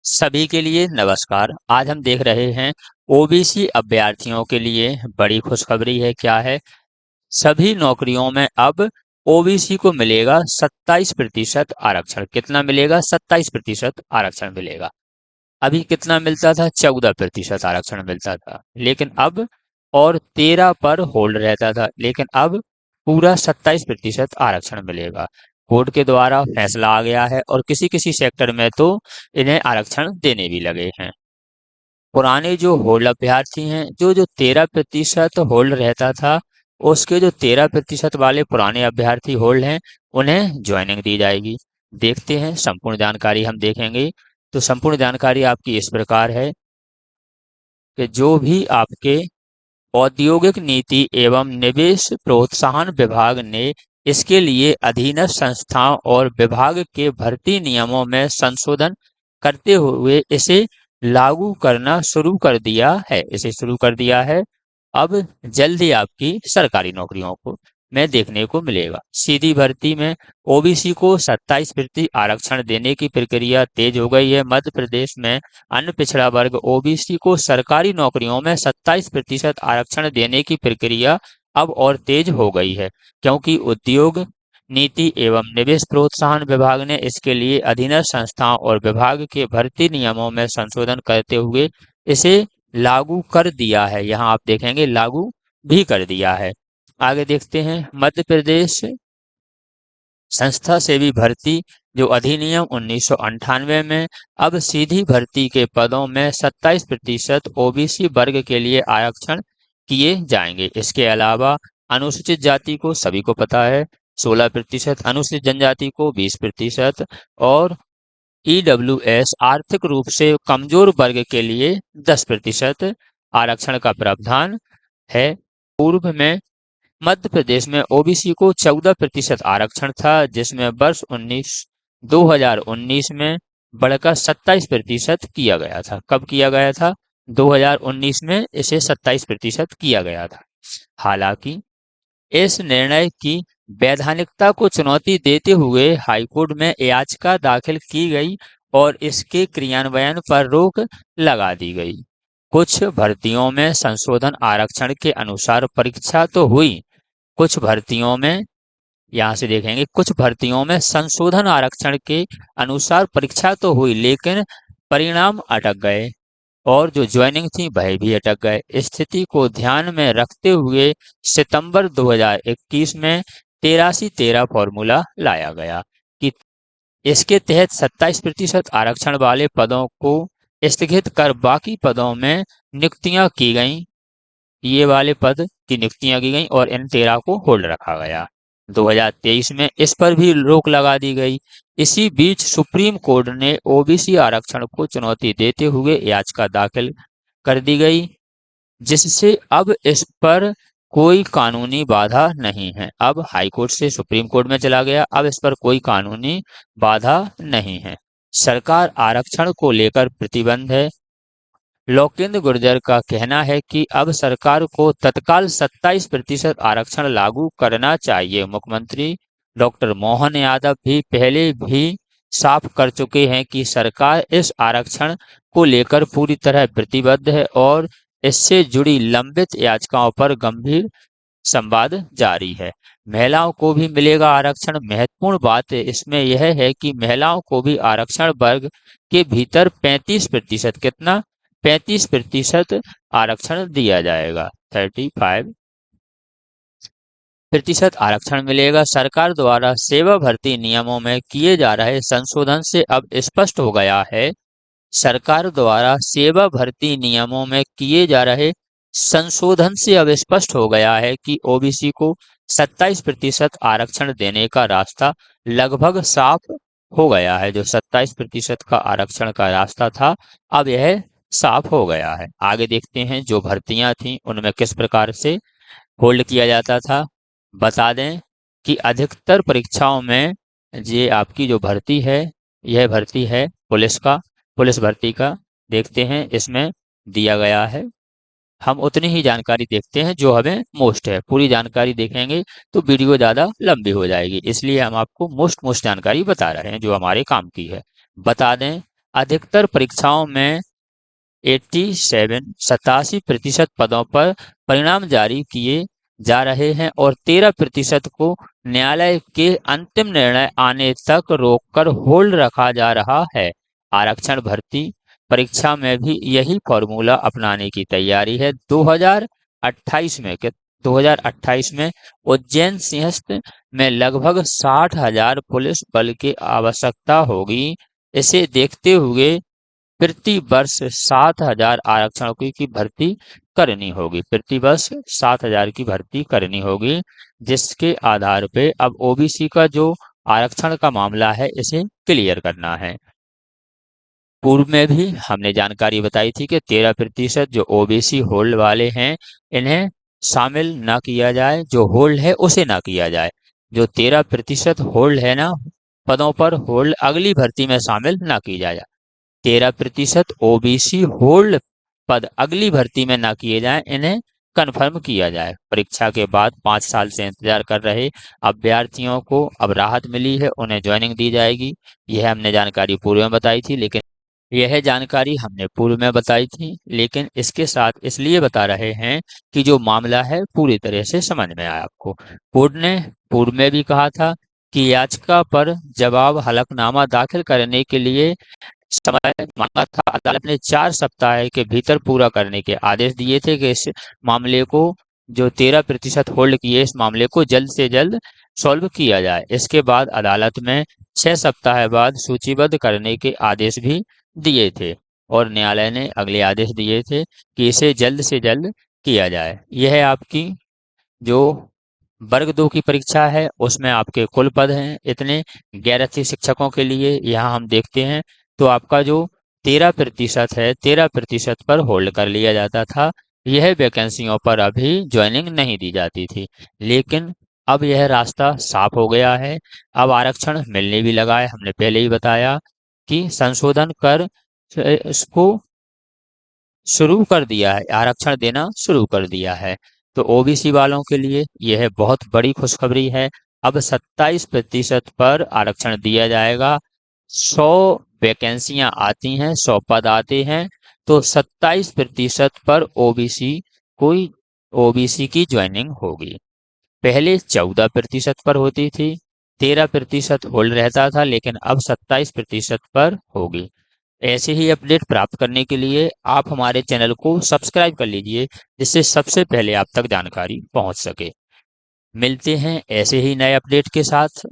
सभी के लिए नमस्कार। आज हम देख रहे हैं ओबीसी अभ्यर्थियों के लिए बड़ी खुशखबरी है। क्या है? सभी नौकरियों में अब ओबीसी को मिलेगा 27% आरक्षण। कितना मिलेगा? 27% आरक्षण मिलेगा। अभी कितना मिलता था? 14% आरक्षण मिलता था, लेकिन अब और 13 पर होल्ड रहता था, लेकिन अब पूरा 27% आरक्षण मिलेगा। कोर्ट के द्वारा फैसला आ गया है और किसी किसी सेक्टर में तो इन्हें आरक्षण देने भी लगे हैं। पुराने जो होल्ड अभ्यर्थी हैं, जो जो 13% होल्ड रहता था, उसके जो 13% वाले पुराने अभ्यर्थी होल्ड हैं, उन्हें ज्वाइनिंग दी जाएगी। देखते हैं, संपूर्ण जानकारी हम देखेंगे। तो संपूर्ण जानकारी आपकी इस प्रकार है कि जो भी आपके औद्योगिक नीति एवं निवेश प्रोत्साहन विभाग ने इसके लिए अधीनस्थ संस्थाओं और विभाग के भर्ती नियमों में संशोधन करते हुए इसे लागू करना शुरू कर दिया है। अब जल्द ही आपकी सरकारी नौकरियों को में देखने को मिलेगा। सीधी भर्ती में ओबीसी को 27% आरक्षण देने की प्रक्रिया तेज हो गई है। मध्य प्रदेश में अन्य पिछड़ा वर्ग ओबीसी को सरकारी नौकरियों में 27% आरक्षण देने की प्रक्रिया अब और तेज हो गई है, क्योंकि उद्योग नीति एवं निवेश प्रोत्साहन विभाग ने इसके लिए अधीनस्थ संस्थाओं और विभाग के भर्ती नियमों में संशोधन करते हुए इसे लागू कर दिया है। यहाँ आप देखेंगे लागू भी कर दिया है। आगे देखते हैं, मध्य प्रदेश संस्था सेवी भर्ती जो अधिनियम 1998 में अब सीधी भर्ती के पदों में 27% ओबीसी वर्ग के लिए आरक्षण किए जाएंगे। इसके अलावा अनुसूचित जाति को, सभी को पता है, 16%, अनुसूचित जनजाति को 20% और ईडब्ल्यूएस आर्थिक रूप से कमजोर वर्ग के लिए 10% आरक्षण का प्रावधान है। पूर्व में मध्य प्रदेश में ओबीसी को 14% आरक्षण था, जिसमें वर्ष 2019 में बढ़कर 27% किया गया था। कब किया गया था? 2019 में इसे 27% किया गया था। हालांकि इस निर्णय की वैधानिकता को चुनौती देते हुए हाईकोर्ट में याचिका दाखिल की गई और इसके क्रियान्वयन पर रोक लगा दी गई। कुछ भर्तियों में संशोधन आरक्षण के अनुसार परीक्षा तो हुई, कुछ भर्तियों में, यहाँ से देखेंगे, कुछ भर्तियों में संशोधन आरक्षण के अनुसार परीक्षा तो हुई, लेकिन परिणाम अटक गए और जो ज्वाइनिंग थी वह भी अटक गए। स्थिति को ध्यान में रखते हुए सितंबर 2021 में 83-13 फॉर्मूला लाया गया कि इसके तहत 27% आरक्षण वाले पदों को स्थगित कर बाकी पदों में नियुक्तियां की गईं। ये वाले पद की नियुक्तियां की गईं और इन 13 को होल्ड रखा गया। 2023 में इस पर भी रोक लगा दी गई। इसी बीच सुप्रीम कोर्ट ने ओबीसी आरक्षण को चुनौती देते हुए याचिका दाखिल कर दी गई, जिससे अब इस पर कोई कानूनी बाधा नहीं है। अब हाईकोर्ट से सुप्रीम कोर्ट में चला गया, अब इस पर कोई कानूनी बाधा नहीं है। सरकार आरक्षण को लेकर प्रतिबंध है। लोकेंद्र गुर्जर का कहना है कि अब सरकार को तत्काल 27% आरक्षण लागू करना चाहिए। मुख्यमंत्री डॉक्टर मोहन यादव भी पहले भी साफ कर चुके हैं कि सरकार इस आरक्षण को लेकर पूरी तरह प्रतिबद्ध है और इससे जुड़ी लंबित याचिकाओं पर गंभीर संवाद जारी है। महिलाओं को भी मिलेगा आरक्षण। महत्वपूर्ण बात इसमें यह है कि महिलाओं को भी आरक्षण वर्ग के भीतर 35%, कितना? 35% आरक्षण दिया जाएगा। 35% आरक्षण मिलेगा। सरकार द्वारा सेवा भर्ती नियमों में किए जा रहे संशोधन से अब स्पष्ट हो गया है, सरकार द्वारा सेवा भर्ती नियमों में किए जा रहे संशोधन से अब स्पष्ट हो गया है कि ओबीसी को 27% आरक्षण देने का रास्ता लगभग साफ हो गया है। जो 27% का आरक्षण का रास्ता था, अब यह साफ हो गया है। आगे देखते हैं, जो भर्तियां थीं उनमें किस प्रकार से होल्ड किया जाता था। बता दें कि अधिकतर परीक्षाओं में ये आपकी जो भर्ती है, यह भर्ती है पुलिस भर्ती का। देखते हैं, इसमें दिया गया है। हम उतनी ही जानकारी देखते हैं जो हमें मोस्ट है। पूरी जानकारी देखेंगे तो वीडियो ज़्यादा लंबी हो जाएगी, इसलिए हम आपको मोस्ट जानकारी बता रहे हैं जो हमारे काम की है। बता दें, अधिकतर परीक्षाओं में 87% पदों पर परिणाम जारी किए जा रहे हैं और 13% को न्यायालय के अंतिम निर्णय आने तक रोककर होल्ड रखा जा रहा है। आरक्षण भर्ती परीक्षा में भी यही फॉर्मूला अपनाने की तैयारी है। 2028 में उज्जैन सिंहस्थ में लगभग 60,000 पुलिस बल की आवश्यकता होगी। इसे देखते हुए प्रति वर्ष 7,000 आरक्षकों की भर्ती करनी होगी। प्रति वर्ष 7,000 की भर्ती करनी होगी, जिसके आधार पे अब ओबीसी का जो आरक्षण का मामला है इसे क्लियर करना है। पूर्व में भी हमने जानकारी बताई थी कि 13% जो ओबीसी होल्ड वाले हैं इन्हें शामिल ना किया जाए, जो होल्ड है उसे ना किया जाए। जो 13% होल्ड है ना पदों पर होल्ड, अगली भर्ती में शामिल ना की जाए। 13% ओबीसी होल्ड पद अगली भर्ती में ना किए जाएं, इन्हें कन्फर्म किया जाए। परीक्षा के बाद 5 साल से इंतजार कर रहे अभ्यर्थियों को अब राहत मिली है, उन्हें ज्वाइनिंग दी जाएगी। यह हमने जानकारी पूर्व में बताई थी, लेकिन यह जानकारी हमने पूर्व में बताई थी, लेकिन इसके साथ इसलिए बता रहे हैं कि जो मामला है पूरी तरह से समझ में आया आपको। कोर्ट ने पूर्व में भी कहा था कि याचिका पर जवाब हलफनामा दाखिल करने के लिए समय मांगा था। अदालत ने 4 सप्ताह के भीतर पूरा करने के आदेश दिए थे कि इस मामले को, जो 13% होल्ड किए, इस मामले को जल्द से जल्द सॉल्व किया जाए। इसके बाद अदालत में 6 सप्ताह बाद सूचीबद्ध करने के आदेश भी दिए थे और न्यायालय ने अगले आदेश दिए थे कि इसे जल्द से जल्द किया जाए। यह आपकी जो वर्ग 2 की परीक्षा है उसमें आपके कुल पद हैं इतने। गैर शिक्षकों के लिए यहाँ हम देखते हैं तो आपका जो 13% है, 13% पर होल्ड कर लिया जाता था। यह वैकेंसियों पर अभी ज्वाइनिंग नहीं दी जाती थी, लेकिन अब यह रास्ता साफ हो गया है। अब आरक्षण मिलने भी लगा है। हमने पहले ही बताया कि संशोधन कर इसको शुरू कर दिया है, आरक्षण देना शुरू कर दिया है। तो ओबीसी वालों के लिए यह बहुत बड़ी खुशखबरी है। अब 27% पर आरक्षण दिया जाएगा। 100 वैकेंसियां आती हैं, 100 पद आते हैं, तो 27% पर ओबीसी की ज्वाइनिंग होगी। पहले 14% पर होती थी, 13% होल्ड रहता था, लेकिन अब 27% पर होगी। ऐसे ही अपडेट प्राप्त करने के लिए आप हमारे चैनल को सब्सक्राइब कर लीजिए, जिससे सबसे पहले आप तक जानकारी पहुंच सके। मिलते हैं ऐसे ही नए अपडेट के साथ।